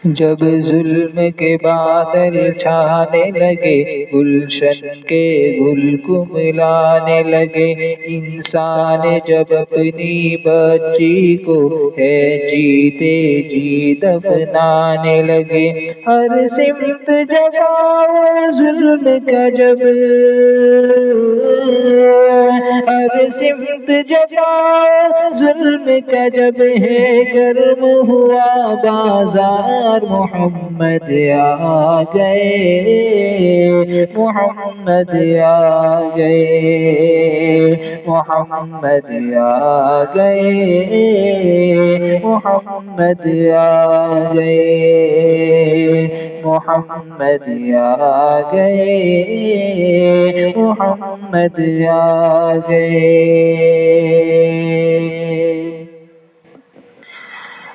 جب ظلم کے بادل چھانے لگے، گلشن کے گل کملانے لگے، انسان جب اپنی بچی کو ہے جیتے جی دفنانے لگے، ہر سمت جگہ ظلم کا جب، ہر سمت جگہ ظلم کا جب ہے گرم ہوا بازار، محمد آ گئے، محمد آ گئے، محمد آ گئے، محمد آ گئے، محمد آ گئے، محمد آ گئے۔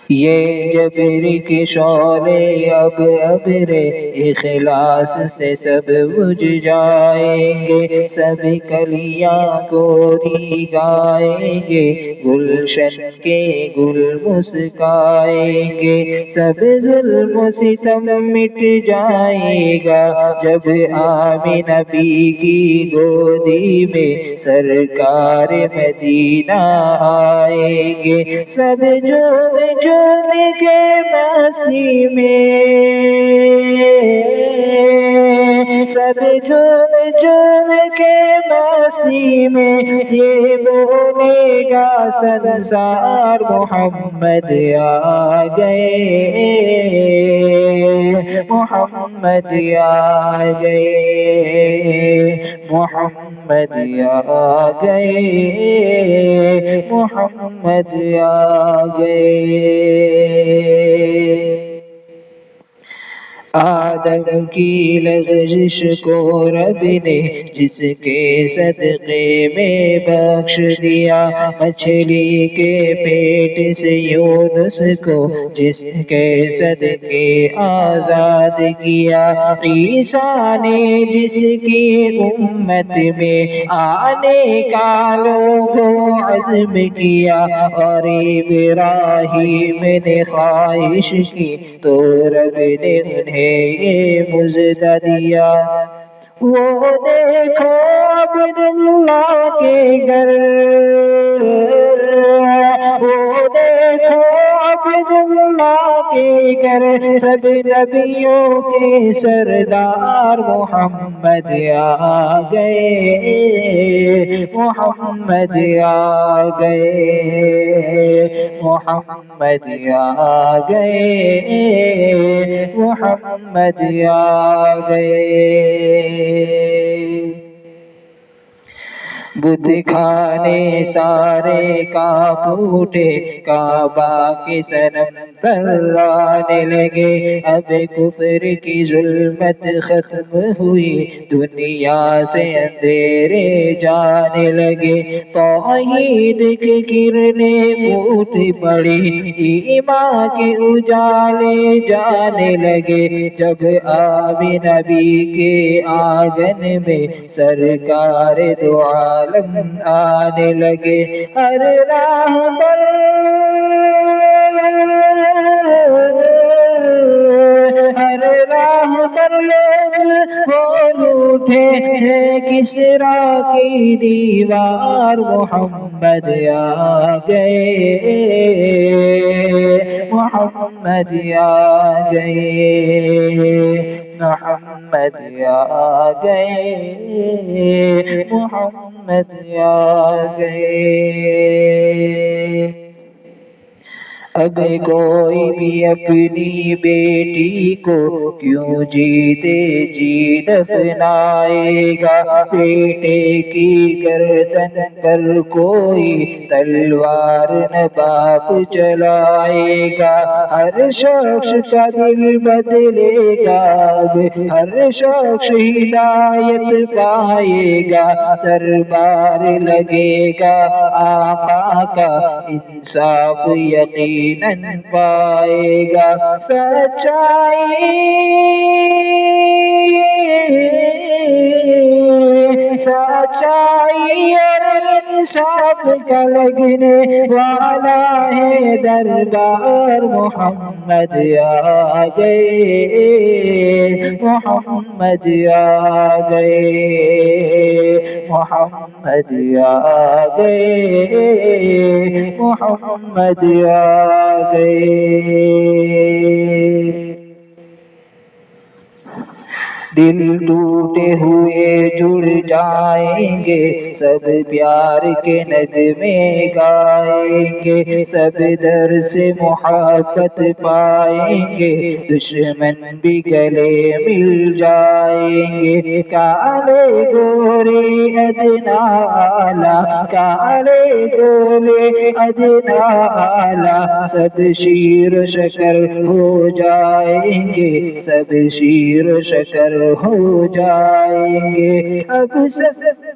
یہ جبر کی شعلے اب ابرِ اخلاص سے سب بجھ جائیں گے، سبھی کلیاں گوری گائیں گے، گلشن کے گل مسکائیں گے، سب ظلم و ستم مٹ جائے گا، جب آمنہ بی کی گودی میں سرکار مدینہ آئیں گے، سب جو کے مستی میں، سب جھوم کے مستی میں، یہ بولے گا سنسار، محمد آ گئے، محمد آ گئے، محمد آ گئے، محمد آ گئے۔ آدم کی لغزش کو رب نے جس کے صدقے میں بخش دیا، مچھلی کے پیٹ سے یونس کو جس کے صدقے آزاد کیا، عیسیٰ نے جس کی امت میں آنے کا لوگوں عزم کیا، اور ابراہیم نے خواہش کی تو رب نے انہیں یہ مژدہ دیا، وہ دیکھو عبداللہ کے گھر، وہ دیکھو عبداللہ کے گھر، سب نبیوں کے سردار، محمد آ گئے، محمد آ گئے، محمد آ گئے، محمد آ گئے۔ بت کھانے سارے کانپ اٹھے، کعبہ کے صنم ترانے لگے، اب کفر کی ظلمت ختم ہوئی، دنیا سے اندھیرے جانے لگے، توحید کی کرنیں پھوٹ پڑی، ایمان کے اجالے جانے لگے، جب آمنہ بی کے آنگن میں سرکار دو عالم آنے لگے، ہر راہ پر، ہر راہ پر لوگ بول اٹھے، ہے کسریٰ کی دیوار، محمد آ گئے، محمد آ گئے، محمد آ گئے، محمد آ گئے۔ اب کوئی بھی اپنی بیٹی کو کیوں جیتے جی دفنائے گا، بیٹے کی گردن پر کوئی تلوار نہ باپ چلائے گا، ہر شخص کا دل بدلے گا، ہر شخص ہدایت پائے گا، دربار لگے گا آقا کا، انصاف یقیناً پائے گا، سچائی، سچائی اور انصاف کا لگنے والا ہے دربار، محمد محمد آ گئے، محمد آ گئے، محمد آ گئے، محمد آ گئے۔ دل ٹوٹے ہوئے جڑ جائیں گے، سب پیار کے نغمے گائیں گے، سب در سے محبت پائیں گے، دشمن بھی گلے مل جائیں گے۔ کالے گورے ادنا آلہ، کالے گورے ادنا آلہ، سب شیر و شکر ہو جائیں گے، سب شیر و شکر ہو جائیں گے۔ اب سب